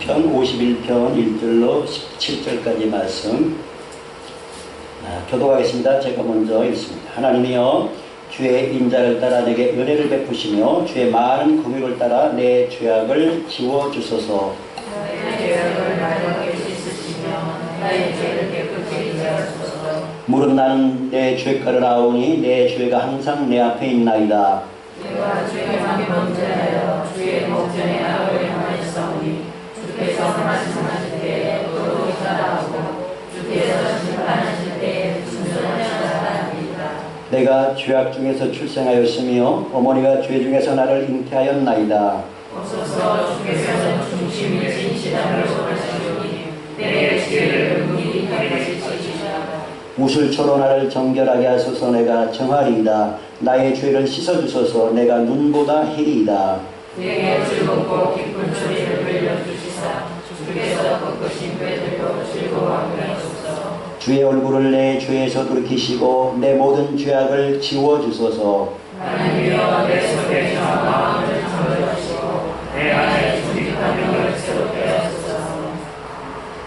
시편 51편 1절로 17절까지 말씀 교독하겠습니다. 제가 먼저 읽습니다. 하나님이여 주의 인자를 따라 내게 은혜를 베푸시며 주의 많은 긍휼을 따라 내 죄악을 지워주소서. 나의 죄악을 마지막에 씻으시며 나의 죄를 깨끗게 인자하소서. 무릇 나는 내 죄가를 아오니 내 죄가 항상 내 앞에 있나이다. 내가 주의 마음에 범죄하여 주의 목전에 악을 행하였사오니 주께서 말씀하실 때에 의로이 따라하고 주께서 심판하실 때에 순전히 따라합니다. 내가 죄악 중에서 출생하였으며 어머니가 죄 중에서 나를 잉태하였나이다. 없어서 주께서 중심이 진실함을 원하시오니 내 죄를 은밀히 가르치시라. 우슬초로 나를 정결하게 하소서. 내가 정하리이다. 나의 죄를 씻어주소서. 내가 눈보다 희리이다. 내게 즐겁고 기쁜 소리를 들려주시사 주께서 꺾으신 뼈들로 즐거워하게 하소서. 주의 얼굴을 내 죄에서 돌이키시고 내 모든 죄악을 지워주소서. 하나님이여 내 속에 마음을 창조하시고 내 안에 준비한 걸 새롭게 하소서.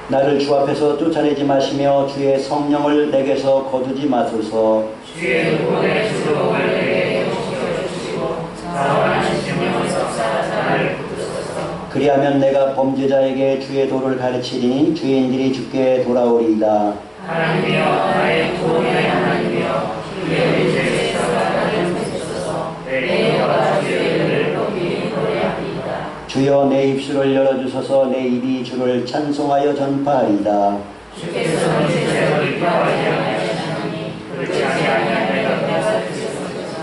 나를 주 앞에서 쫓아내지 마시며 주의 성령을 내게서 거두지 마소서. 주의 눈보의 즐거움을 내게 회복시켜주시고 자원하신 심령에서 나를 붙드소서. 그리하면 내가 범죄자에게 주의 도를 가르치리니 죄인들이 주께 돌아오리이다. 하나님이여 나의 구원의 하나님이여 주의 죄에서 나를 붙드소서. 내 여호와 주의 이름을 높이 노래하리이다. 주여 내 입술을 열어주소서. 내 입이 주를 찬송하여 전파하리이다. 주께서 내 죄를 기뻐하지 아니하시나니 그렇지 아니하면 내가 폐하주시옵소서.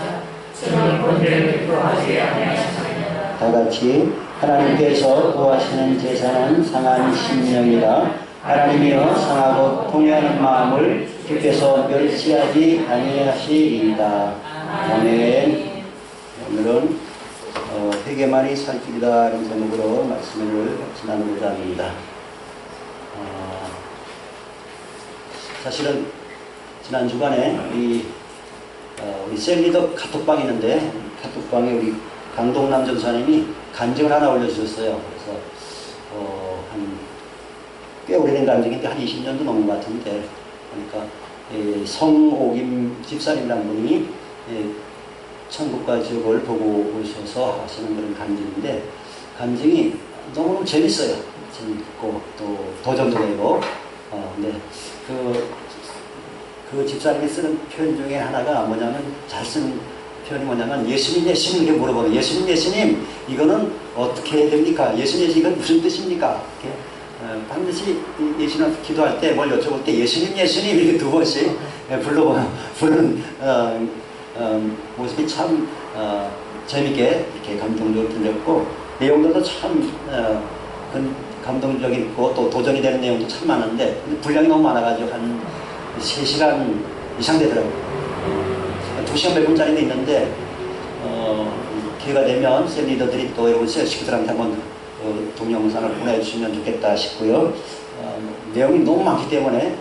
주는 본죄를 기뻐하지 아니하시나이다. 다같이 하나님께서 구하시는 제사는 상한 심령이라. 하나님이여 상하고 통회하는 마음을 주께서 멸시하지 아니하시리이다. 아멘. 오늘은 회개만이 살 길이다 이런 제목으로 말씀을 같이 나누고자 합니다. 사실은 지난 주간에 우리 셀리더 카톡방이 있는데 카톡방에 우리 강동남 전사님이 간증을 하나 올려주셨어요. 그래서 꽤 오래된 간증인데 한 20년도 넘은 것 같은데, 그러니까 성옥임 집사님이라는 분이 천국과 지옥을 보고 오셔서 하시는 그런 간증인데, 간증이 너무 재밌어요. 재밌고 또 도전도 되고. 근데 그 집사님이 쓰는 표현 중에 하나가 뭐냐면, 잘 쓰는 표현이 뭐냐면, 예수님 이렇게 물어보는, 예수님 이거는 어떻게 해야 됩니까? 예수님 이건 무슨 뜻입니까? 이렇게 반드시 예수님 기도할 때 뭘 여쭤볼 때 예수님 이렇게 두 번씩 부르는 모습이 참 재밌게 이렇게 감동적으로 들렸고, 내용들도 참 감동적이고 또 도전이 되는 내용도 참 많은데 분량이 너무 많아가지고 한 3시간 이상 되더라고요. 2시간 몇 분짜리도 있는데 기회가 되면 셀리더들이 또 여러분 식구들한테 한번 동영상을 보내주시면 좋겠다 싶고요. 내용이 너무 많기 때문에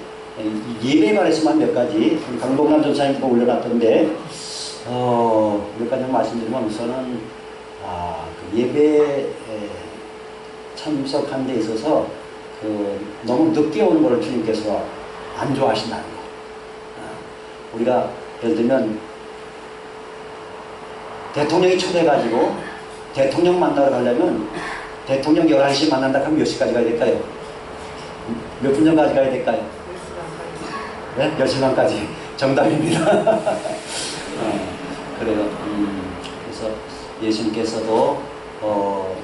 예배에 관해서만 몇 가지 강동남 전사님도 올려놨던데 몇 가지 말씀드리면, 우선은 그 예배에 참석한 데 있어서 너무 늦게 오는 걸 주님께서 안 좋아하신다는 거. 우리가 예를 들면 대통령이 초대해가지고 대통령 만나러 가려면 대통령 11시 만난다 하면 몇 시까지 가야 될까요? 몇 분 전까지 가야 될까요? 네? 10시 반까지. 정답입니다. 그래요. 그래서 예수님께서도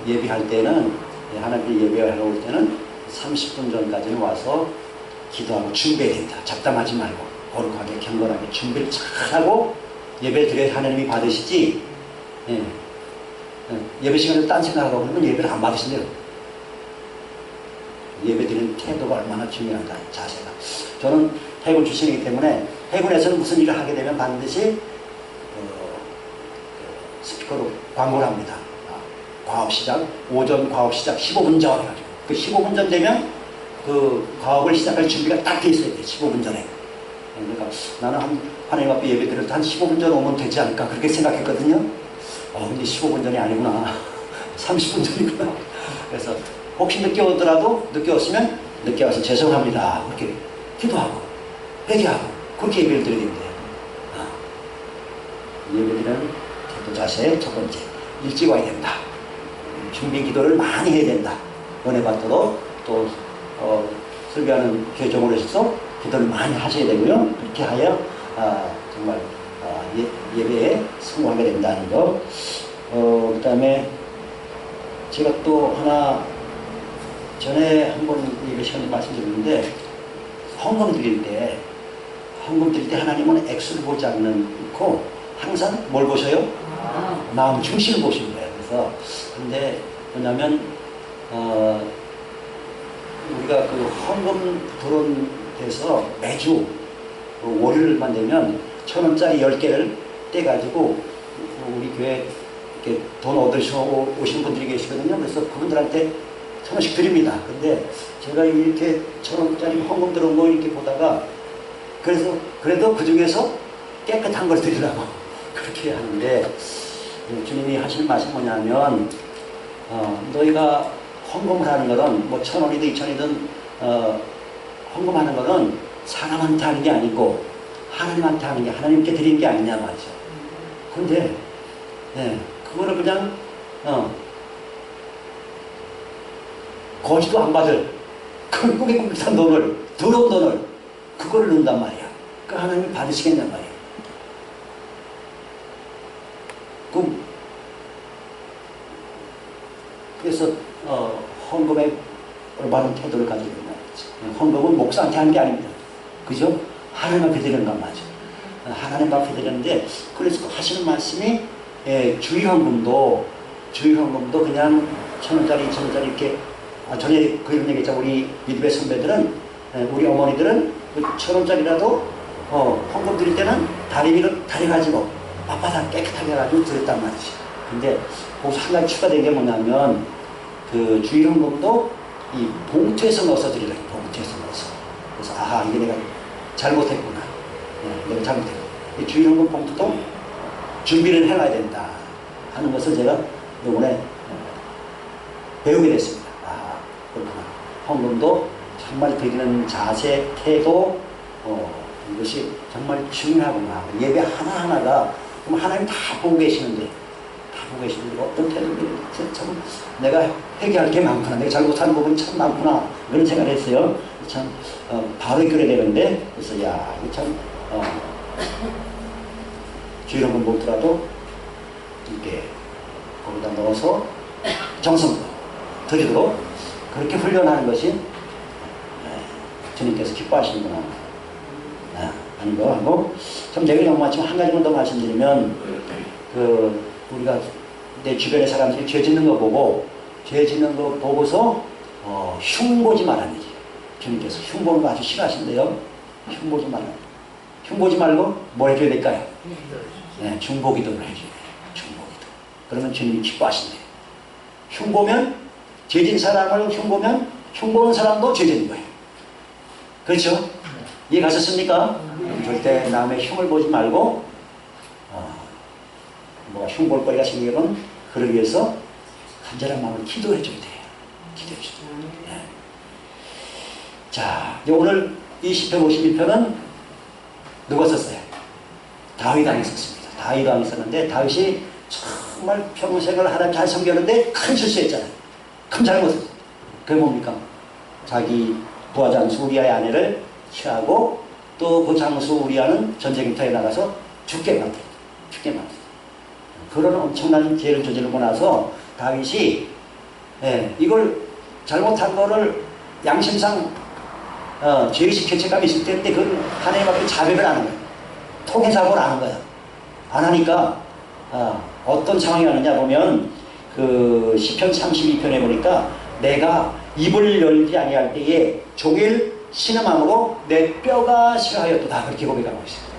예배할 때는, 하나님께 예배하러 올 때는 30분 전까지는 와서 기도하고 준비해야 된다. 잡담하지 말고 거룩하게 경건하게 준비를 잘하고 예배 드려야 하나님이 받으시지. 예배 시간에 딴 생각하고 그러면 예배를 안 받으신대요. 예배 드리는 태도가 얼마나 중요한가, 자세가. 저는 해군 출신이기 때문에 해군에서는 무슨 일을 하게 되면 반드시 스피커로 광고를 합니다. 과업 시작, 오전 과업 시작 15분 전 해가지고, 그 15분 전 되면 그 과업을 시작할 준비가 딱 돼 있어야 돼. 15분 전에. 그러니까 나는 하나님 앞에 예배 드릴 때 한 15분 전 오면 되지 않을까 그렇게 생각했거든요. 근데 15분 전이 아니구나. 30분 전이구나. 그래서 혹시 늦게 오더라도 늦게 왔으면 늦게 와서 죄송합니다. 그렇게 기도하고 회개하고 그렇게 예배를 드려야 됩니다. 예배드리는 기도 자세 첫 번째, 일찍 와야 된다. 준비 기도를 많이 해야 된다. 은혜 받도록 또 설교하는 교정으로 해서 기도를 많이 하셔야 되고요. 그렇게 하여 정말 예배에 성공하게 된다는 거. 그 다음에 제가 또 하나 전에 한번 예배 시간에 말씀드렸는데 헌금 드릴 때 하나님은 액수를 보지 않고 항상 뭘 보셔요? 마음 중심을 보시는 거예요. 그래서 근데 뭐냐면 우리가 그 헌금 들어온 데서 매주 월요일만 되면 1,000원짜리 10개를 떼가지고 우리 교회 이렇게 돈 얻으시고 오신 분들이 계시거든요. 그래서 그분들한테 1,000원씩 드립니다. 근데 제가 이렇게 1,000원짜리 헌금 들어온 거 이렇게 보다가 그래서 그래도 그 중에서 깨끗한 걸 드리려고 그렇게 하는데 주님이 하시는 말씀이 뭐냐면 너희가 헌금을 하는 것은 뭐 1,000원이든 2,000원이든 헌금하는 것은 사람한테 하는 게 아니고 하나님한테 하는 게 하나님께 드리는 게 아니냐 말이죠. 그런데 그거를 그냥 거지도 안 받을 그 꾸깃꾸깃한 돈을 더러운 돈을 그거를 넣는단 말이야. 그 하나님이 받으시겠냔 말이야. 그래서 헌금에 올바른 태도를 가지고 있는 거지. 헌금은 목사한테 하는 게 아닙니다. 그죠? 하나님 앞에 드리는 건 맞아. 하나님 앞에 드리는데 그래서 하시는 말씀이 주의헌금도 그냥 1,000원짜리 2,000원짜리 이렇게 전에 그런 얘기했죠. 우리 미드베 선배들은 우리 어머니들은 1,000원짜리라도 헌금 드릴 때는 다리 위로 다려가지고 빳빳하게 깨끗하게 해가지고 드렸단 말이지. 근데 거기서 한 가지 추가된 게 뭐냐면 그 주의헌금도 이 봉투에서 넣어서 드리라. 봉투에서 넣어서. 그래서 이게 내가 잘못했구나. 내가 잘못했구나. 이 주의헌금 봉투도 준비를 해놔야 된다 하는 것을 제가 이번에 배우게 됐습니다. 그렇구나. 헌금도 정말 드리는 자세, 태도 이것이 정말 중요하구나. 예배 하나하나가 그럼 하나님 다 보고 계시는데 어떤 태도를 참 내가 회개할 게 많구나. 내가 잘못하는 부분이 참 많구나. 그런 생각을 했어요. 참 바로 이끌어야 되는데 그래서 이거 참 주의헌금 못더라도 이렇게 거기다 넣어서 정성껏 드리도록 그렇게 훈련하는 것이 주님께서 기뻐하시는구나 하는 거 하고 참 내가 너무 마침 한 가지만 더 말씀드리면 우리가 내 주변의 사람들이 죄 짓는 거 보고서 흉보지 말라는 얘기. 주님께서 흉보는 거 아주 싫어하신대요. 흉보지 말고 뭘 해줘야 될까요? 중보기도를 해줘야 돼요. 중보기도. 그러면 주님이 기뻐하신대요. 죄진 사람을 흉보는 사람도 죄진 거예요. 그렇죠? 이해 가셨습니까? 절대 남의 흉을 보지 말고 흉볼 거리가 생기면 그러기 위해서 간절한 마음으로 기도해 줘야 돼요. 기도해 줘야 돼요. 자, 이제 오늘 이 시편 51편은 누가 썼어요? 다윗 왕이 썼습니다. 다윗 왕이 썼는데 다윗이 정말 평생을 하나님 잘 섬겼는데 큰 실수했잖아요. 큰 잘못을. 그게 뭡니까? 자기 부하 장수 우리아의 아내를 취하고 또 그 장수 우리아는 전쟁터에 나가서 죽게 만들었어요. 그런 엄청난 죄를 저지르고 나서 다윗이 이걸 잘못한 거를 양심상 죄의식 죄책감이 있을 텐데 그건 하나님 앞에 자백을 안 하는 거야. 통해사고를 안 하는 거야. 안 하니까 어떤 상황이 나느냐 보면 그 시편 32편에 보니까 내가 입을 열지 아니할 때에 종일 신음함으로 내 뼈가 싫어하였도다. 그렇게 고백하고 있어요.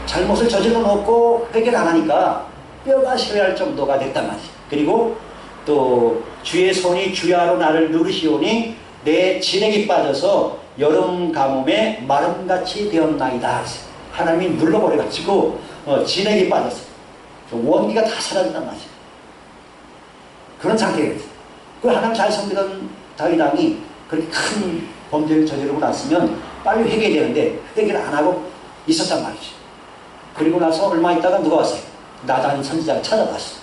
잘못을 저질러 놓고 회개를 안 하니까 뼈가 싫어할 정도가 됐단 말이에요. 그리고 또 주의 손이 주야로 나를 누르시오니 내 진액이 빠져서 여름 가뭄에 마름같이 되었나이다. 하나님이 눌러버려가지고 진액이 빠졌어요. 원기가 다 사라진단 말이에요. 그런 상태가 됐어요. 그 하나님 잘 섬기던 다윗 왕이 그렇게 큰 범죄를 저지르고 났으면 빨리 회개되는데 회개를 안 하고 있었단 말이죠. 그리고 나서 얼마 있다가 누가 왔어요? 나단 선지자가 찾아갔어.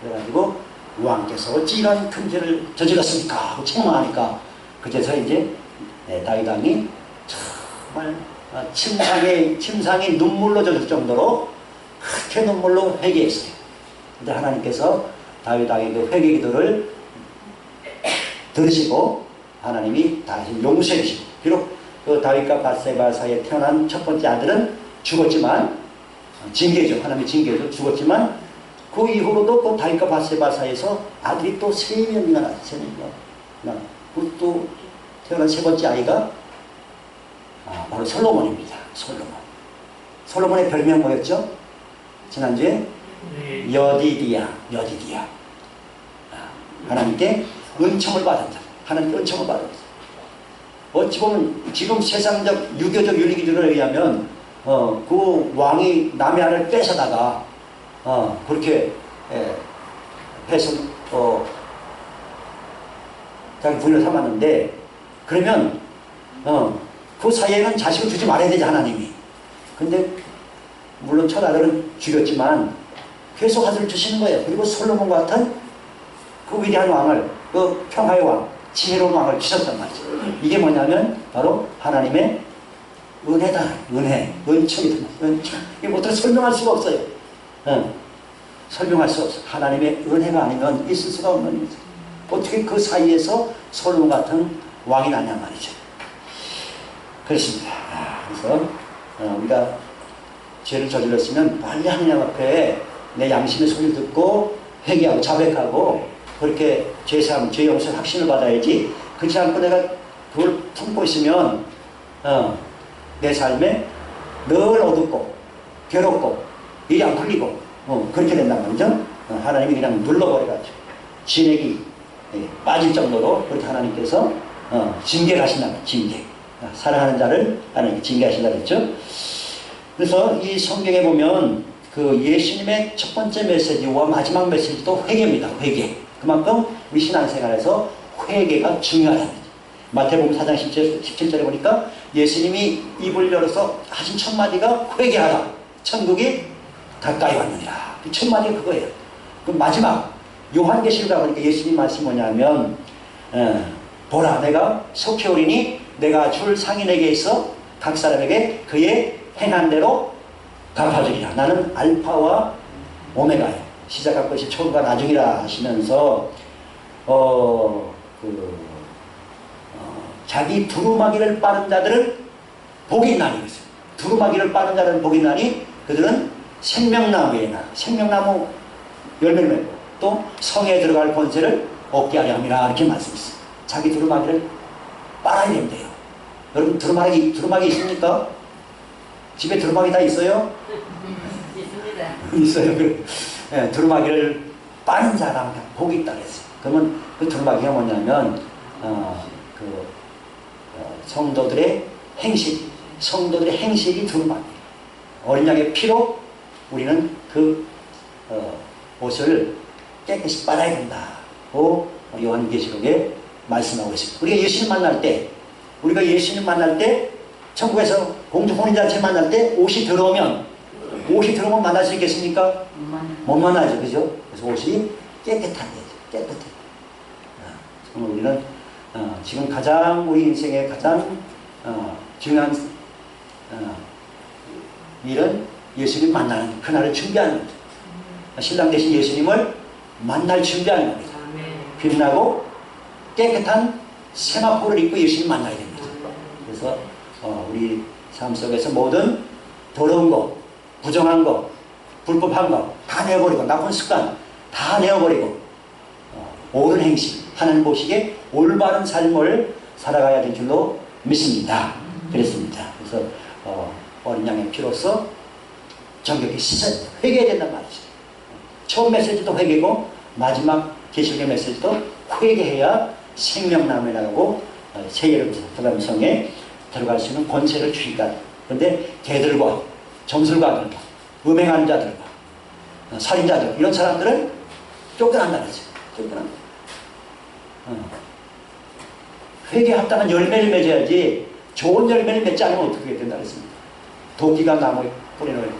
그래가지고 왕께서 어찌 이런 큰 죄를 저질렀습니까? 하고 책망하니까 그제서 이제 다윗 왕이 정말 침상이 눈물로 젖을 정도로 그렇게 눈물로 회개했어요. 근데 하나님께서 다윗 왕의 그 회개 기도를 들으시고 하나님이 다시 용서해 주시고, 비록 그 다윗과 밧세바 사이에 태어난 첫 번째 아들은 죽었지만, 징계죠. 하나님의 징계죠. 죽었지만 그 이후로도 그 다윗과 밧세바 사이에서 아들이 또 3명이나 낳았어요. 3명이나. 또 태어난 세 번째 아이가 바로 솔로몬입니다. 솔로몬의 별명 뭐였죠? 지난주에 여디디야. 하나님께 은총을 받은 자. 하나님께 은총을 받은 자. 어찌 보면 지금 세상적 유교적 윤리 기준에 의하면 그 왕이 남의 아내를 뺏어다가 그렇게 해서 자기 부인을 삼았는데, 그러면 그 사이에는 자식을 주지 말아야 되지 하나님이. 근데 물론 첫 아들은 죽였지만 계속 아들을 주시는 거예요. 그리고 솔로몬 같은 그 위대한 왕을, 그 평화의 왕, 지혜로운 왕을 주셨단 말이죠. 이게 뭐냐면 바로 하나님의 은혜다. 은총이다. 은총. 이게 어떻게 설명할 수가 없어요. 설명할 수 없어. 하나님의 은혜가 아니면 있을 수가 없는 거죠. 어떻게 그 사이에서 솔로몬 같은 왕이 나냐 말이죠. 그렇습니다. 그래서 우리가 죄를 저질렀으면 빨리 하나님 앞에 내 양심의 소리를 듣고 회개하고 자백하고 그렇게 죄사함, 죄 용서 확신을 받아야지. 그렇지 않고 내가 그걸 품고 있으면 내 삶에 늘 어둡고 괴롭고 일이 안 풀리고 그렇게 된단 말이죠. 하나님이 그냥 눌러버려가지고 진액이 빠질 정도로 그렇게 하나님께서 징계를 하신다는 거예요. 징계. 사랑하는 자를 하나님께 징계하신다 그랬죠. 그래서 이 성경에 보면 그 예수님의 첫 번째 메시지와 마지막 메시지도 회개입니다. 회개. 그만큼 우리 신앙생활에서 회개가 중요하다는 거죠. 마태복음 4장 17절에 보니까 예수님이 입을 열어서 하신 첫 마디가 회개하라. 천국이 가까이 왔느니라. 그 첫 마디가 그거예요. 그 마지막 요한계시록에 보니까 예수님 말씀이 뭐냐면 보라 내가 속히 오리니 내가 줄 상이 내게 있어 각 사람에게 그의 행한 대로 갚아주리라. 나는 알파와 오메가야. 시작할 것이 처음과 나중이라 하시면서 자기 두루마기를 빠는 자들은 복이 있나니 그랬어요. 두루마기를 빠는 자들은 복이 있나니 그들은 생명나무에 나 생명나무 열매를 맺고 또 성에 들어갈 권세를 얻게 하려 함이라 이렇게 말씀했어요. 자기 두루마기를 빨아야 된대요. 여러분 두루마기 있습니까? 집에 두루마기 다 있어요? 있습니다. 있어요. 네, 두루마기를 빠는 사람 복이 있다 그랬어요. 그러면 그 두루마기가 뭐냐면 성도들의 행실이 두루마기. 어린 양의 피로 우리는 그 옷을 깨끗이 빨아야 된다고 요한계시록에 말씀하고 있습니다. 우리가 예수님 만날 때 천국에서 공주 혼인잔치 만날 때 옷이 들어오면 만날 수 있겠습니까? 못 만나죠. 그죠? 그래서 옷이 깨끗한 거죠. 깨끗해. 정말 우리는 지금 가장 우리 인생의 가장 중요한 일은 예수님 만나는 그날을 준비하는 거죠. 신랑 대신 예수님을 만날 준비하는 겁니다. 빛나고 깨끗한 세마포를 입고 예수님 만나야 됩니다. 그래서 우리 삶 속에서 모든 더러운 거, 부정한 거, 불법한 거 다 내어버리고 나쁜 습관 다 내어버리고 옳은 행실, 하나님 보시기에 올바른 삶을 살아가야 될 줄로 믿습니다. 그랬습니다. 그래서 어린 양의 피로서 정결히 씻어야 회개해야 된단 말이죠. 처음 메시지도 회개고 마지막 계시록의 메시지도 회개해야 생명나무에 나가고 새 예루살렘 성에 들어갈 수 있는 권세를 주니까. 그런데 개들과 점술가들과 음행하는 자들과 살인자들 이런 사람들은 쫓겨난다는 거죠. 쫓겨난다. 회개에 합당한 열매를 맺어야지 좋은 열매를 맺지 않으면 어떻게 된다 그랬습니다. 도끼가 나무에 뿌리는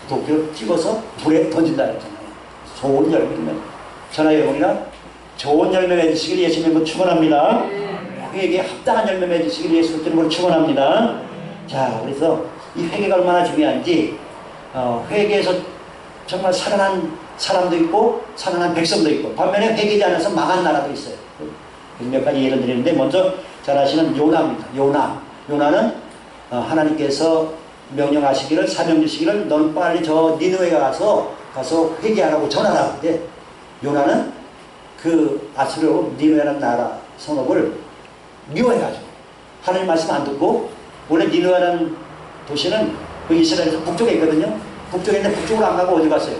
도끼를 찍어서 불에 던진다 그랬잖아요. 좋은 열매를 맺어. 저나 여러분이나 좋은 열매 맺으시길 예수님으로 축원합니다. 회개에 합당한 열매 맺으시길 예수님으로 축원합니다. 자, 그래서 이 회개가 얼마나 중요한지 회개에서 정말 살아난 사람도 있고 살아난 백성도 있고 반면에 회개하지 않아서 망한 나라도 있어요. 몇 가지 예를 드리는데 먼저 잘 아시는 요나입니다. 요나는 하나님께서 명령하시기를 사명 주시기를 넌 빨리 저 니느웨에 가서 회개하라고 전하라. 근데 요나는 그 아수르 니느웨라는 나라 성읍을 미워해가지고 하나님 말씀 안 듣고 원래 니느웨라는 도시는 그 이스라엘에서 북쪽에 있거든요. 북쪽에 있는데 북쪽으로 안 가고 어디 갔어요?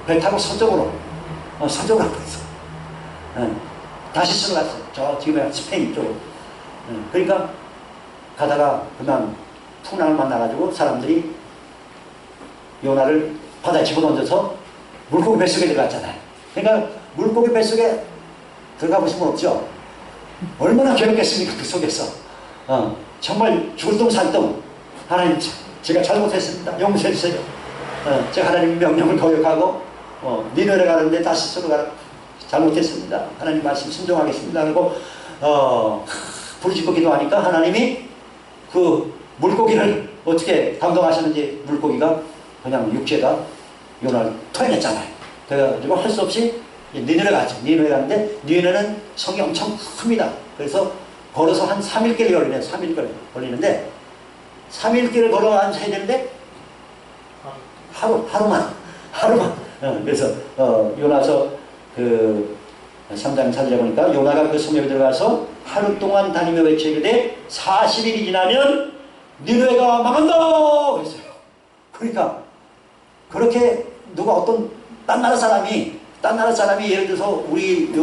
배 타고 서쪽으로 서쪽으로 갔어요. 다시스로 갔어요. 저 지금 스페인 쪽으로. 그러니까 가다가 그만 풍랑을 만나가지고 사람들이 요나를 바다에 집어던져서 물고기 뱃속에 들어갔잖아요. 그러니까 물고기 뱃속에 들어가 보신 분 없죠? 얼마나 괴롭겠습니까? 그 속에서. 정말 죽을 똥 살 똥. 하나님 제가 잘못했습니다. 용서해 주세요. 제가 하나님 명령을 거역하고 니느웨에 가는데 다시스로 가라. 잘못했습니다. 하나님 말씀 순종하겠습니다. 그리고 부르짖고 기도하니까 하나님이 그 물고기를 어떻게 감동하셨는지 물고기가 그냥 육체가 요나를 토해냈잖아요. 그래가지고 할 수 없이 니느웨에 갔죠. 니느웨에 갔는데 니느웨는 성이 엄청 큽니다. 그래서 걸어서 한 3일길 걸리네요. 3일 걸리는데 3일길을 걸어가야 되는데 하루만. 그래서 요나서 그 3장 4절에 보니까 요나가 그 성읍에 들어가서 하루 동안 다니며 외치되 40일이 지나면 니느웨가 망한다 그랬어요. 그러니까 그렇게 누가 어떤 딴 나라 사람이 예를 들어서 우리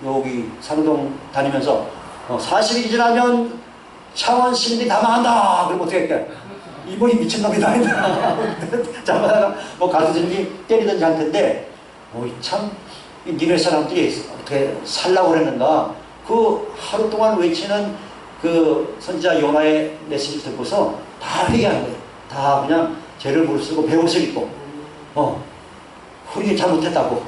여기 상동 다니면서 40일이 지나면 창원 시민들이 다 망한다 그러면 어떻게 할까요? 이분이 미친놈이다 자마다가 가르치든지 때리든지 할 텐데 참 니네 사람들이 어떻게 살라고 그랬는가. 그 하루 동안 외치는 그 선지자 요나의 메시지를 듣고서 다 회개하는 거예요. 다 그냥 죄를 무릅쓰고 배옷을 입고 우리 잘못했다고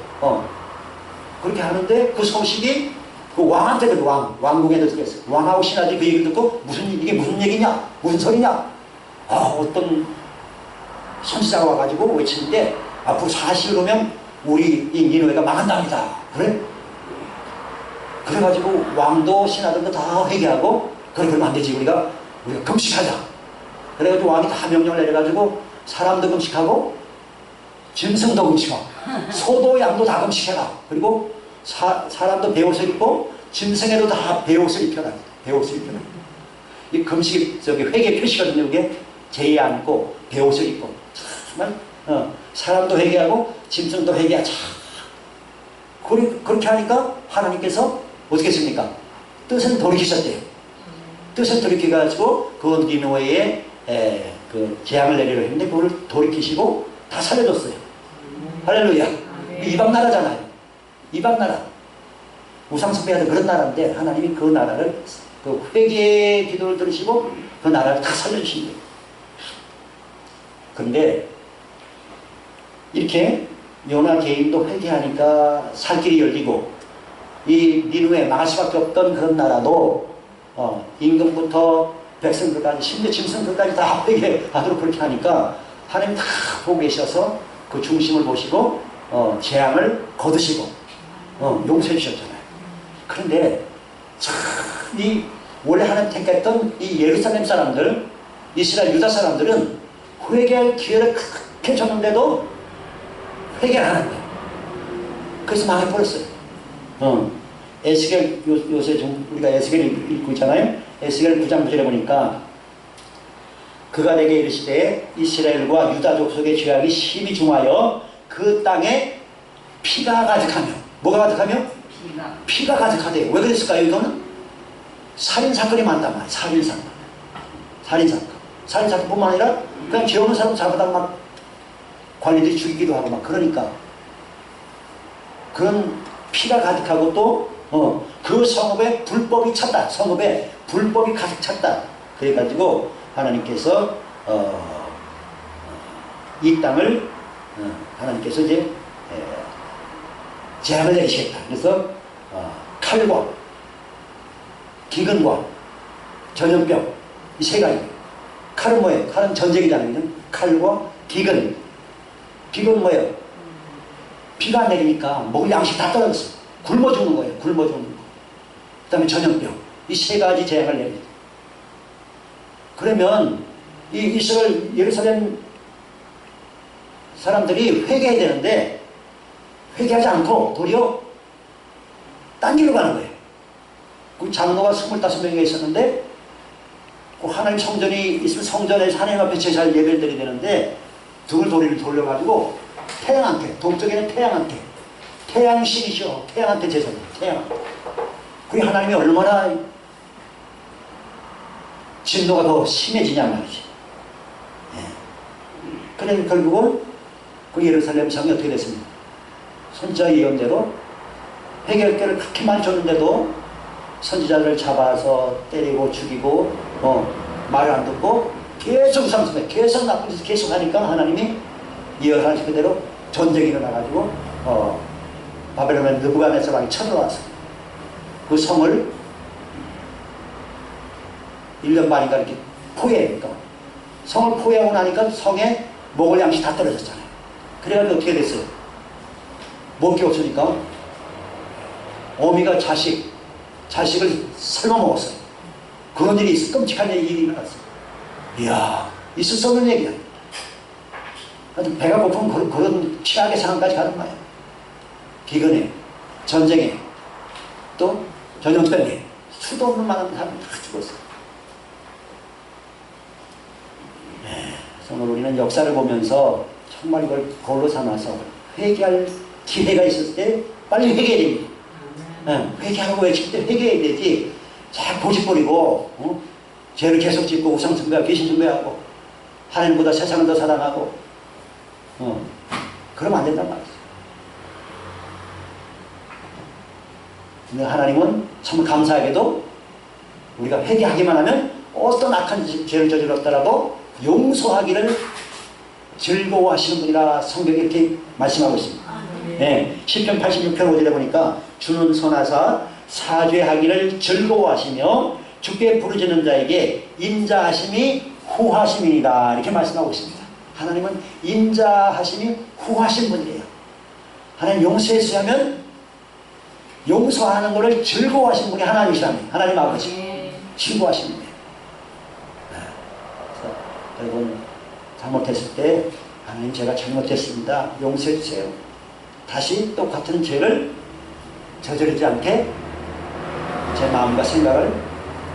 그렇게 하는데 그 소식이 그 왕한테 왕궁에도 들었어요. 왕하고 신하들이 그 얘기를 듣고 이게 무슨 얘기냐 무슨 소리냐. 어떤 선지자가 와가지고 외치는데 앞으로 40일 오면 우리 이 니느웨가 망한답니다. 그래? 그래가지고 왕도 신하들도 다 회개하고 그러면 안 되지. 우리가 금식하자. 그래가지고 왕이 다 명령을 내려가지고 사람도 금식하고 짐승도 금식하고 소도 양도 다 금식해라. 그리고 사람도 배옷을 입고 짐승에도 다 배옷을 입혀라. 이 금식이 회개 표시거든요. 이게 제의 안고 배옷을 입고 정말 사람도 회개하고 짐승도 회개하자. 그렇게 하니까 하나님께서 어떻게 했습니까? 뜻은 돌이키셨대요. 뜻을 돌이켜가지고 그 니느웨에 그 재앙을 내리려 했는데 그걸 돌이키시고 다 살려줬어요. 할렐루야. 이방 나라잖아요. 이방 나라. 우상숭배하는 그런 나라인데 하나님이 그 나라를 그 회개의 기도를 들으시고 그 나라를 다 살려주신 거예요. 근데 이렇게 요나 개인도 회개하니까 살 길이 열리고 이 니느웨 망할 수밖에 없던 그런 나라도 임금부터 백성들까지 심지어 짐승들까지 다 회개하도록 그렇게 하니까 하나님 다 보고 계셔서 그 중심을 보시고 재앙을 거두시고 용서해 주셨잖아요. 그런데 참 이 원래 하나님 택했던 이 예루살렘 사람들 이스라엘 유다 사람들은 회개할 기회를 크게 줬는데도 회개를 안 하는 거예요. 그래서 망해버렸어요. 에스겔 요새 좀 우리가 에스겔 읽고 있잖아요. 에스겔 9장 9절에 보니까 그가 내게 이르시되 이스라엘과 유다 족속의 죄악이 심히 중하여 그 땅에 피가 가득하며 뭐가 가득하며? 피가 가득하대요. 왜 그랬을까요? 이거는 살인사건이 많단 말이에요. 살인사건뿐만 아니라 그냥 죄 없는 사람 잡아다 막 관리들이 죽이기도 하고 막 그러니까 그런 피가 가득하고 또 그 성읍에 불법이 찼다. 성읍에 불법이 가득 찼다. 그래가지고 하나님께서 이 땅을 하나님께서 이제 재앙을 내리시겠다. 그래서 칼과 기근과 전염병 이 세 가지. 칼은 뭐예요? 칼은 전쟁이잖아요. 칼과 기근. 기근은 뭐예요? 비가 안 내리니까 먹을 양식 다 떨어졌어요. 굶어 죽는 거예요. 굶어 죽는 거. 그 다음에 전염병. 이 세 가지 재앙을 내립니다. 그러면 이 이스라엘 예루살렘 사람들이 회개해야 되는데 회개하지 않고 도리어 딴 길로 가는 거예요. 그 장로가 25명이 있었는데 그 하나님 성전이 있으면 성전에서 하나님 앞에 제사를 예배를 드려야 되는데 등을 도리를 돌려가지고 태양한테, 동쪽에는 태양한테, 태양신이시여 태양한테 제사를 태양한테. 그게 하나님이 얼마나 진노가 더 심해지냔 말이지. 그래 결국은 그 예루살렘 성이 어떻게 됐습니까? 선지자 예언대로 회개할때를 그렇게 많이 줬는데도 선지자를 잡아서 때리고 죽이고 말을 안 듣고 계속 상승해 계속 나쁜 짓을 계속 하니까 하나님이 예언하신 그대로 전쟁이 일어나가지고 바벨론의 느부갓네살 왕이 쳐들어와서 그 성을 1년 반인가 이렇게 포위하니까 성을 포위하고 나니까 성에 먹을 양식 다 떨어졌잖아요. 그래가지고 어떻게 됐어요? 먹을 게 없으니까 어미가 자식을 삶아 먹었어요. 그런 일이 끔찍한 일이 일어났어요. 이야, 있을 수 없는 얘기야. 배가 고프면 그런 최악의 상황까지 가는 거예요. 기근에, 전쟁에, 또 전염병에 수도 없는 많은 사람이 다 죽었어요. 그래서 우리는 역사를 보면서 정말 이걸 거울로 삼아서 회개할 기회가 있었을 때 빨리 회개해야 됩니다. 회개하고 외칠 때 회개해야 되지. 자꾸 고집부리고 죄를 계속 짓고 우상 숭배하고 귀신 숭배하고 하나님보다 세상을 더 사랑하고 그러면 안 된단 말이죠. 근데 하나님은 참 감사하게도 우리가 회개하기만 하면 어떤 악한 죄를 저질렀더라도 용서하기를 즐거워하시는 분이라 성경이 이렇게 말씀하고 있습니다. 네, 시편 86편 5절에 보니까 주는 선하사 사죄하기를 즐거워하시며 주께 부르짖는 자에게 인자하심이 후하심이니라 이렇게 말씀하고 있습니다. 하나님은 인자하심이 후하신 분이에요. 하나님 용서했어야 하면 용서하는 것을 즐거워하신 분이 하나님이시라면 하나님 아버지 즐거워하시는 분이에요. 여러분 잘못했을 때 하나님 제가 잘못했습니다. 용서해 주세요. 다시 똑같은 죄를 저지르지 않게 제 마음과 생각을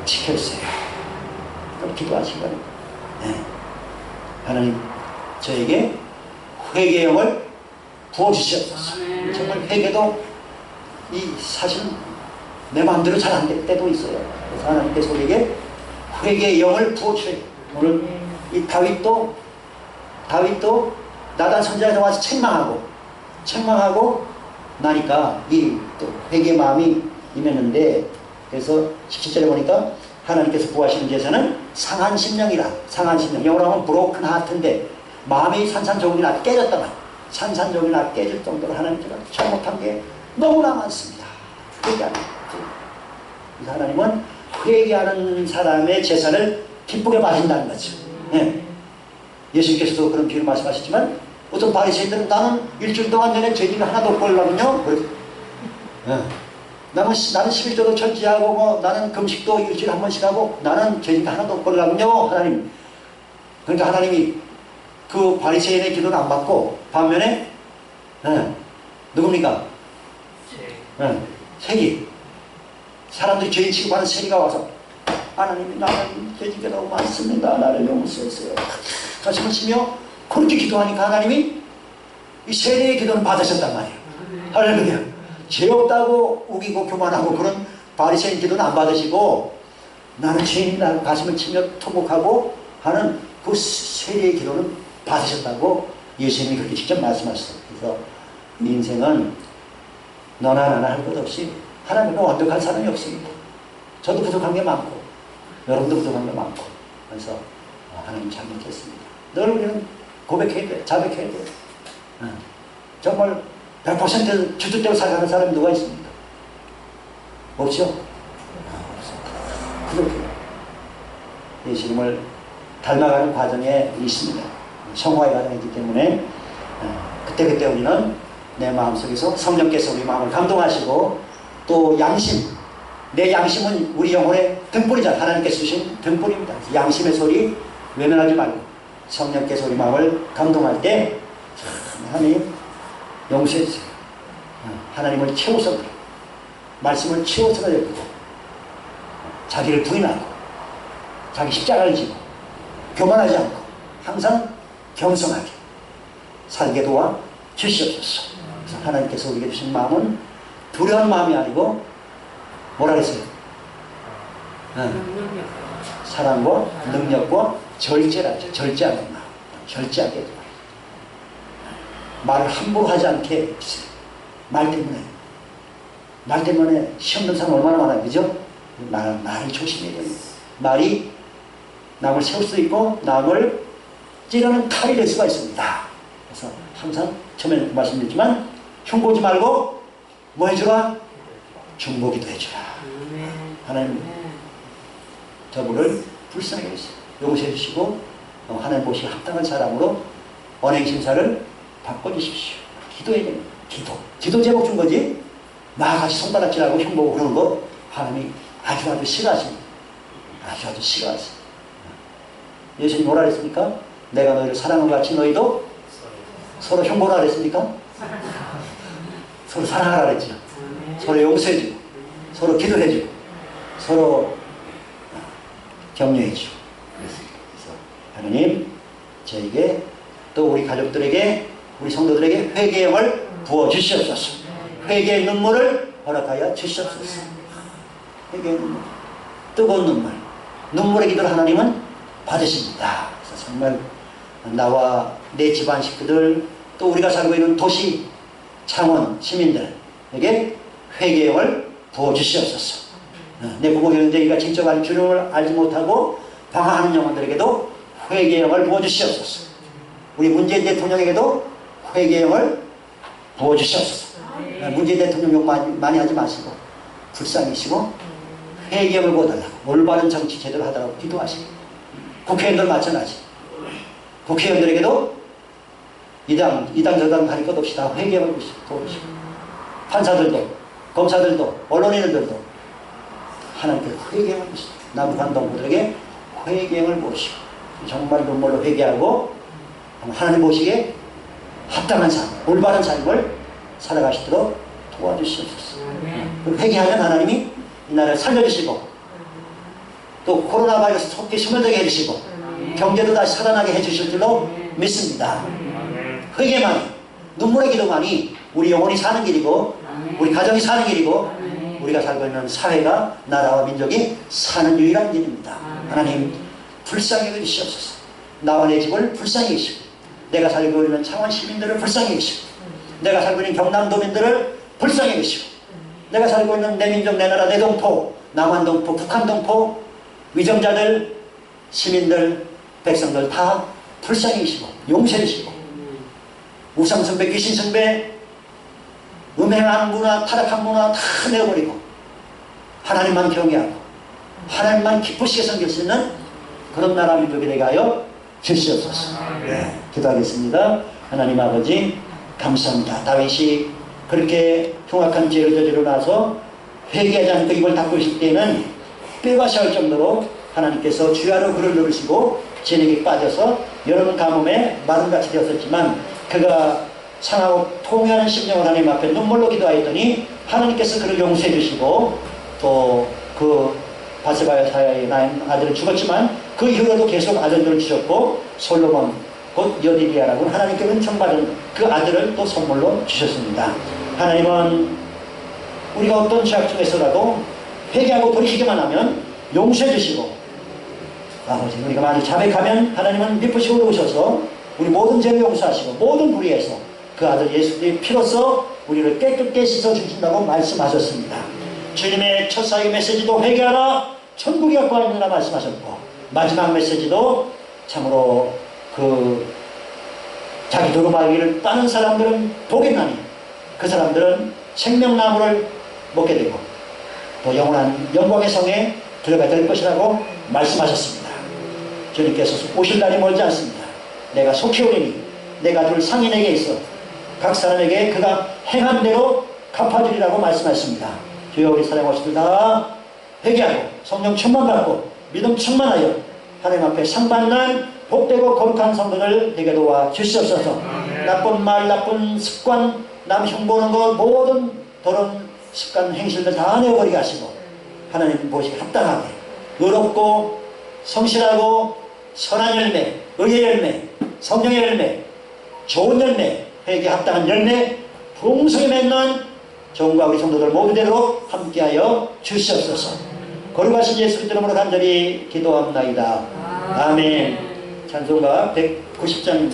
지켜주세요. 그럼 기도하시기 바랍니다. 하나님 저에게 회개의 영을 부어주시옵소서. 정말 회개도 사실은 내 마음대로 잘 안 될 때도 있어요. 그래서 하나님께서 우리에게 회개의 영을 부어주세요. 오늘 이 다윗도 나단 선지자에서 와서 책망하고 나니까 이 또 회개의 마음이 임했는데 그래서 17절에 보니까 하나님께서 구하시는 제사는 상한 심령이라. 상한 심령 영어로 하면 브로큰 하트인데 마음이 산산조각이나 깨졌다가 산산조각이나 깨질 정도로 하나님께서 잘못한 게 너무나 많습니다. 회개하는 하나님은 회개하는 사람의 제사를 기쁘게 받으신다는 거죠. 예수님께서도 그런 비유를 말씀하셨지만 어떤 바리새인들은 나는 일주일 동안 내내 죄지가 하나도 없고 하려면요 나는 11조도 철저하고 나는 금식도 일주일에 한 번씩 하고 나는 죄지가 하나도 없고 하려면요 하나님. 그러니까 하나님이 그 바리새인의 기도는 안 받고 반면에 누굽니까? 세기 사람들이 죄인 취급하는 세리가 와서 하나님 나는 죄지가 너무 많습니다. 나를 용서했어요. 가슴을 치며 그렇게 기도하니까 하나님이 이 세리의 기도는 받으셨단 말이에요. 할렐루야. 죄 없다고 우기고 교만하고 그런 바리새인 기도는 안 받으시고 나는 죄인이다 가슴을 치며 통곡하고 하는 그 세리의 기도는 받으셨다고 예수님이 그렇게 직접 말씀하셨어요. 그래서 인생은 너나 나나 할 것 없이 하나님은 완벽한 사람이 없습니다. 저도 부족한 게 많고 여러분도 부족한 게 많고 그래서 하나님 잘못했습니다. 늘 우리는 고백해야 돼. 자백해야 돼. 정말 100% 주뜻대로 살아가는 사람이 누가 있습니까? 없죠? 부족해요. 예수님을 닮아가는 과정에 있습니다. 성화의 과정이기 때문에 그때그때 우리는 내 마음속에서 성령께서 우리 마음을 감동하시고 또 양심, 내 양심은 우리 영혼의 등불이잖아. 하나님께서 주신 등불입니다. 양심의 소리 외면하지 말고 성령께서 우리 마음을 감동할 때 하나님 용서해 주세요. 하나님을 채워서 그래. 말씀을 채워서 그래. 자기를 부인하고 자기 십자가를 지고 교만하지 않고 항상 겸손하게 살게 도와 주시옵소서. 그래서 하나님께서 우리에게 주신 마음은 두려운 마음이 아니고 뭐라 그랬어요? 사랑과 능력과 절제라죠. 절제하는 마음. 절제하게 해줘. 말을 함부로 하지 않게 해주세요. 말 때문에 시험된 사람 얼마나 많아요. 그죠? 말을 조심해야 됩니다. 말이 남을 세울 수도 있고 남을 찌르는 칼이 될 수가 있습니다. 그래서 항상 처음에 말씀드렸지만 흉보지 말고 뭐 해주라? 중보기도 해주라. 하나님 저분을 불쌍히 해주세요. 용서해 주시고 하나님 보시기 합당한 사람으로 언행심사를 바꿔주십시오. 기도해야 됩니다. 기도 제목 준 거지 나같이 손바닥질하고 흉보고 그러는 거 하나님이 아주 싫어하십니다. 아주 싫어하십니다. 예수님 뭐라 그랬습니까? 내가 너희를 사랑한 것 같이 너희도 서로 흉보라 그랬습니까? 서로 사랑하라 그랬죠. 서로 용서해주고 서로 기도해주고 서로 격려해주고. 그래서 하나님 저에게 또 우리 가족들에게 우리 성도들에게 회개의 영을 부어주시옵소서. 회개의 눈물을 허락하여 주시옵소서. 회개의 눈물, 뜨거운 눈물의 기도를 하나님은 받으십니다. 그래서 정말 나와 내 집안 식구들 또 우리가 살고 있는 도시 창원 시민들에게 회개의 영을 부어주시옵소서. 내 부모 형제가 직접 주님을 알지 못하고 방황하는 영혼들에게도 회개의 영을 부어주시옵소서. 우리 문재인 대통령에게도 회개의 영을 부어주시옵소서. 문재인 대통령 욕 많이 하지 마시고 불쌍히시고 회개의 영을 부어달라고 올바른 정치 제대로 하더라고 기도하시고 국회의원들 마찬가지 국회의원들에게도 이당 저당 가릴 것 없이 다 회개의 영을 부어주시고 판사들도 검사들도 언론인들도 하나님께서 회개의 영을 부으시고 남북한 동포들에게 회개의 영을 부으시고 정말 눈물로 회개하고 하나님 보시기에 합당한 삶, 올바른 삶을 살아가시도록 도와주시옵소서. 회개하면 하나님이 이 나라를 살려주시고 또 코로나 바이러스 속기 스물되게 해주시고 경제도 다시 살아나게 해주실 줄로 믿습니다. 회개만이 눈물의 기도만이 우리 영혼이 사는 길이고 우리 가정이 사는 길이고 우리가 살고 있는 사회가 나라와 민족이 사는 유일한 길입니다. 하나님 불쌍히 여기시옵소서. 나와 내 집을 불쌍히 여기시고 내가 살고 있는 창원 시민들을 불쌍히 여기시고 내가 살고 있는 경남도민들을 불쌍히 여기시고 내가 살고 있는 내 민족 내 나라 내 동포 남한 동포 북한 동포 위정자들 시민들 백성들 다 불쌍히 여기시고 용서해 주시고 우상숭배 귀신숭배 음행한 문화 타락한 문화 다 내어버리고 하나님만 경외하고 하나님만 기쁘시게 섬길 수 있는 그런 나라 민족이 되게 하여 주시옵소서. 네, 기도하겠습니다. 하나님 아버지 감사합니다. 다윗이 그렇게 흉악한 죄를 저지르고 나서 회개하지 않고 입을 닫고 있을 때는 뼈가 샤울 정도로 하나님께서 주야로 그를 누르시고 진액이 빠져서 여러 가뭄에 마름같이 되었었지만 그가 상하고 통회하는 심령을 하나님 앞에 눈물로 기도하였더니 하나님께서 그를 용서해 주시고 또 그 바세바의 사야의 아들은 죽었지만 그 이후로도 계속 아들들을 주셨고 솔로몬 곧 여디리아라고 하나님께 은총받은 그 아들을 또 선물로 주셨습니다. 하나님은 우리가 어떤 죄악 중에서라도 회개하고 돌이키기만 하면 용서해 주시고 아버지 우리가 많이 자백하면 하나님은 미쁘시고 오셔서 우리 모든 죄를 용서하시고 모든 불의에서 그 아들 예수의 피로써 우리를 깨끗게 씻어주신다고 말씀하셨습니다. 주님의 첫 사역 메시지도 회개하라 천국이 갖고 있느라 말씀하셨고, 마지막 메시지도 참으로 자기 두루마기를 따는 사람들은 복이 나니 그 사람들은 생명나무를 먹게 되고 또 영원한 영광의 성에 들어가야 될 것이라고 말씀하셨습니다. 주님께서 오실 날이 멀지 않습니다. 내가 속히 오리니 내가 줄 상인에게 있어 각 사람에게 그가 행한 대로 갚아주리라고 말씀하셨습니다. 주여, 우리 사랑 오시들 다 회개하고 성령 충만 받고 믿음 충만하여 하나님 앞에 상 받는 복되고 거룩한 성도들 되게 도와 주시옵소서. 나쁜 말, 나쁜 습관, 남 흉보는 것, 모든 더러운 습관, 행실들 다 내어버리게 하시고 하나님 보시기에 합당하게 의롭고 성실하고 선한 열매, 의의 열매, 성령의 열매, 좋은 열매, 회개에 합당한 열매 풍성히 맺는 종과 우리 성도들 모두 되도록 함께하여 주시옵소서. 거룩하신 예수 그리스도 이름으로 간절히 기도합나이다. 아멘. 찬송가 190장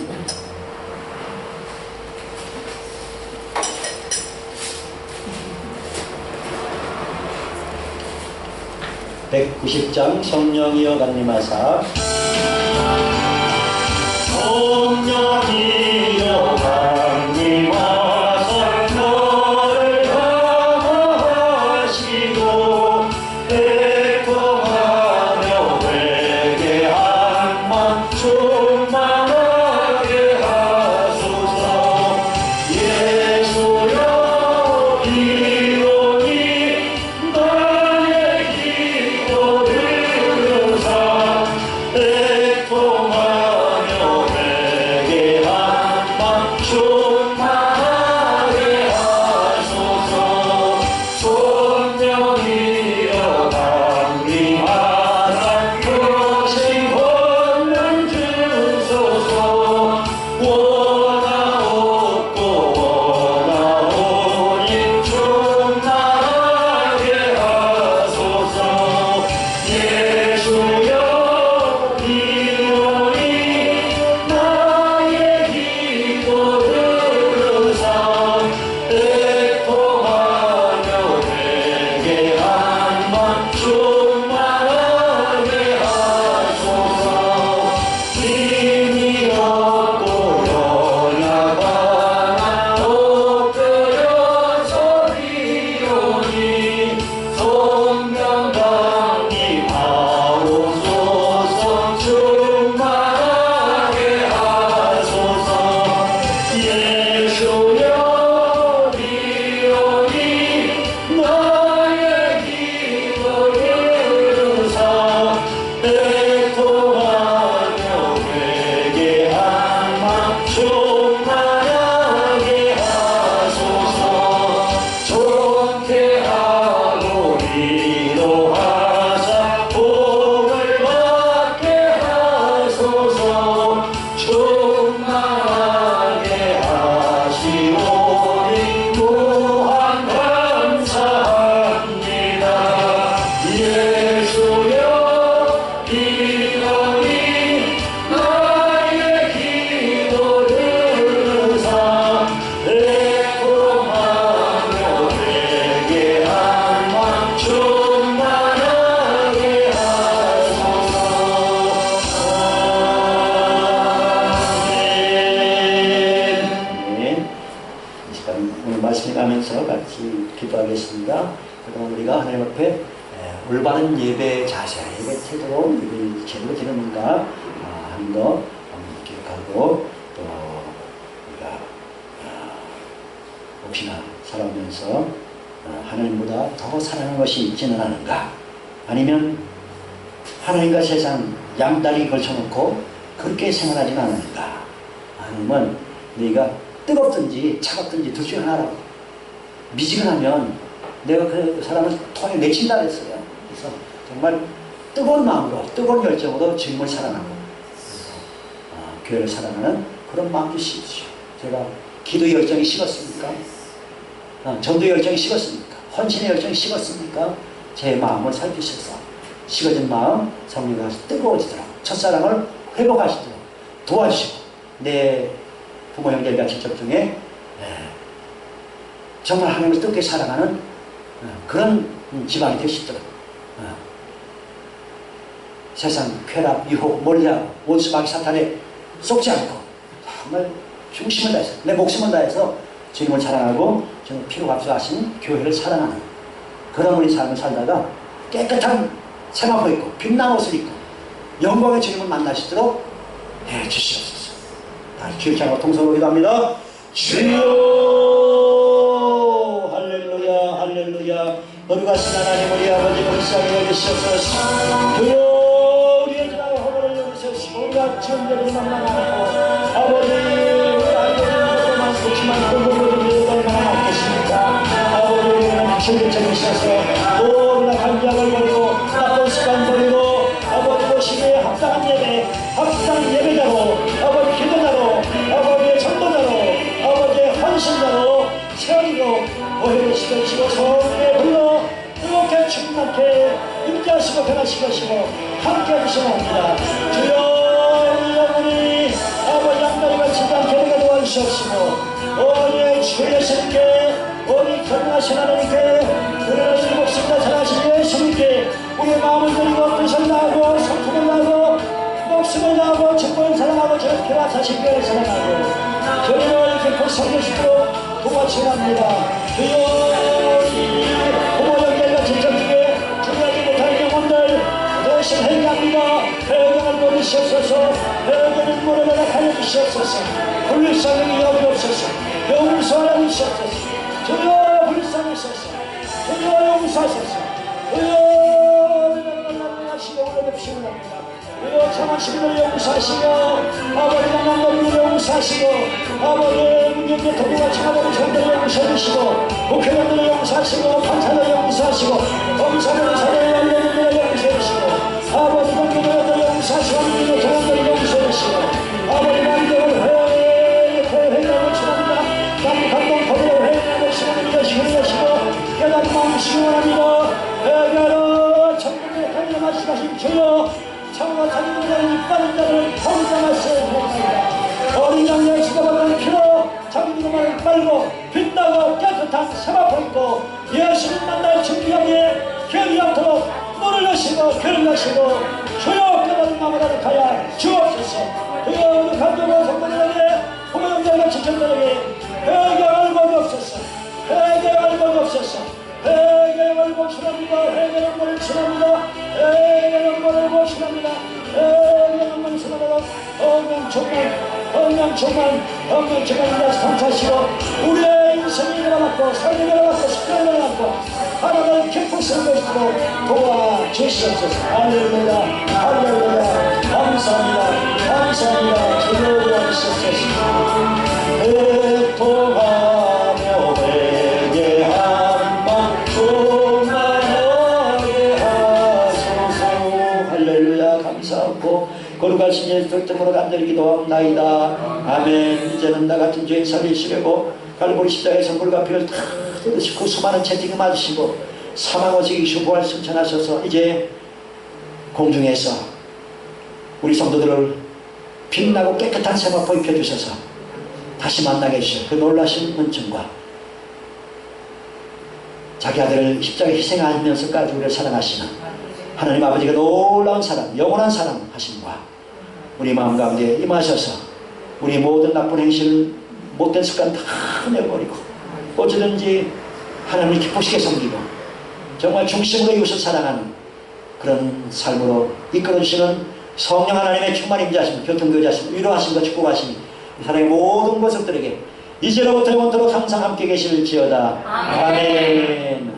190장 성령이여 강림하사 성령이여 강림하사 너를 감화하시고 애통하며 회개한 맘 충만하게 하소서. 예수여 이오니 나의 기도 들으사 애통하며 회개한 맘 충만하게 하소서. 성령이여 강림하사 거친 권능 주소서. 원하옵고 원하오니 충만하게 하소서. 예수여 이오니 나의 기도 들으사 애통하며 회개한 맘 충만하게 하소서. 힘이 없고 연약하나 엎드려서 비오니 성령 강림하옵소서. 충만하게 하소서. 예수여 이오니 나의 기도 들으사 애통하며 회개한 맘 충만하게 하소서. 좋게 하고 위로하사 복을 받게 하소서. 충만하게 하시오니 무한 감사합니다. 예수여 이오니 나의 기도 들으사 애통하며 회개한 맘 충만하게 하소서. 아멘. 이 시간 오늘 말씀을 가면서 같이 기도하겠습니다. 그동안 우리가 하나님 앞에 올바른 예배 자세, 예배 태도로 예배 제대로 드리는가 하는 거 기억하고, 또 우리가 혹시나 살아오면서 하나님보다 더 사랑하는 것이 있지는 않은가, 아니면 하나님과 세상 양다리 걸쳐놓고 그렇게 생활하지는 않은가, 아니면 네가 뜨겁든지 차갑든지 둘 중에 하나라고. 미지근하면 내가 그 사람을 통해 내친다 그랬어요. 그래서 정말 뜨거운 마음으로, 뜨거운 열정으로 주님을 사랑하고 교회를 사랑하는 그런 마음도 식으시오. 제가 기도 열정이 식었습니까? 전도 열정이 식었습니까? 헌신의 열정이 식었습니까? 제 마음을 살피셔서 식어진 마음 성령이 가서 뜨거워지도록, 첫사랑을 회복하시도록 도와주시고, 내 부모 형제과 친척 중에 정말 하나님을 뜨겁게 사랑하는 그런 지방이 되고 싶더라고요. 세상 쾌락, 유혹, 몰약, 원수, 마귀, 사탄에 속지 않고 정말 중심을 다해서 내 목숨을 다해서 주님을 사랑하고 저는 피로 값주하신 교회를 사랑하는 그런 우리 삶을 살다가 깨끗한 세마포 입고 빛난 옷을 입고 영광의 주님을 만날 수 있도록 해주시옵소서. 다시 주의 찬양으로 통성으로 기도합니다. 주여 할렐루야 할렐루야. 거룩하신 하나님 우리 아버지 불쌍히 여기시옵소서. 주여 우리의 죄와 허물을 여기소서. 우리가 지은대로 만나고 아버지 우리 알고 있는 것도 많겠지만 그 모든 일을 얼마나 많겠습니까. 아버지 우리는 주님처럼이셔서 우리가 간지약을 버리고 나쁜 습관 버리고 아버지 모시기에 합당한 예배 합당한 예배자로 아버지 기도자로 아버지의 전도자로 아버지의 헌신자로 세워지고 오해를 시켜주시고 성령에 불러 이렇게 충만케 임재하시고 변하시고 하시고 함께 해주시면 합니다. 주여 우리 영혼이 아버지 양다리가 지지 개리가 도와주시옵시고 오늘 주 예수님께 오늘 전능하신 하나님께 우리를 일곱십자 사랑하신 예수님께 우리의 마음을 드리고 뜻을 다하고 성품을 다하고 목숨을 다하고 정권을 사랑하고 저의 피와 사신교를 사랑하고 저희를 이렇게 살려주도록 도와주옵니다. 주여 부모 연결과 직접 중에 중요하지 못할 영혼들 대신 회개합니다. 회개를 보내시옵소서. 회개는 모래마다 가려주시옵소서. 불쌍히 여기옵소서. 용서하라 주시옵소서. 주여 불쌍하소서. 주여 용서하소서. 주여 하시고 오래됩시고 합니다. 주여 참하시기를 용서하시며 아버지 만남을 용서하시고 아버지 문제의 도구와 참아버리 성들을 용서해주시고 국회의원들을 용서하시고 판사를 용서하시고 검사를 사회를 열려는 용서해주시고 아버지 공무원들을 용서하시고 민주의 정원들을 용서해주시고 아버지 만족을 회개하고 축원합니다. 남북한동 거리를 회개하고 시간을 여시고 깨닫는 마음 시원합니다. 회개하러 천국의 하나님 말씀하신 주여 창과 자기들 자를 이빠른 자를 성장하시옵소서. 어린 양의 지도받은 피로 자기들 말을 빨고 빛나고 깨끗한 세마포 입고 예수님 만날 준비하기에 기억이 않도록 문을 여시고 귀를 여시고 주여 깨달은 마음을 하여 주옵소서. 주여 우리 감독과 성도들에게 부모님들과 지청들에게 회개할 법이 없소서. 회개할 법이 없소서. 회개를 모시랍니다. 회개를 모시랍니다. 회개를 모시랍니다. 회개를 모시랍니다. 엉망충만 성사시고 우리의 인생이 일어났고 삶이 일어났고 식당이 일어났고 하나님을 기쁘신 것으로 도와주시옵소서. 할렐루야 할렐루야 감사합니다 감사합니다. 주여 도와주시옵소서. 애통하며 회개한 맘 충만하게 하소서. 할렐루야 감사하고 거룩하신 예수 그리스도로 간절히 기도하옵나이다. 아멘. 이제는 나같은 죄인 살리시려고 갈보리 십자가에서 물과 피를 다 흘리시고 수많은 채찍을 맞으시고 사망오직 휴부활 승천하셔서 이제 공중에서 우리 성도들을 빛나고 깨끗한 세마포 입혀주셔서 다시 만나게 해주셔서 그 놀라신 은총과 자기 아들을 십자가에 희생하면서까지 우리를 사랑하시는 하나님 아버지가 놀라운 사랑, 영원한 사랑 하심과 우리 마음 가운데 임하셔서 우리 모든 나쁜 행실, 못된 습관 다 내버리고 어찌든지 하나님을 기쁘시게 섬기고 정말 중심으로 이웃을 사랑하는 그런 삶으로 이끌어주시는 성령 하나님의 충만 임재하심, 교통교제하심, 위로하심과 축복하심 사랑의 모든 모습들에게 이제로부터 영원토록 항상 함께 계실지어다. 아멘.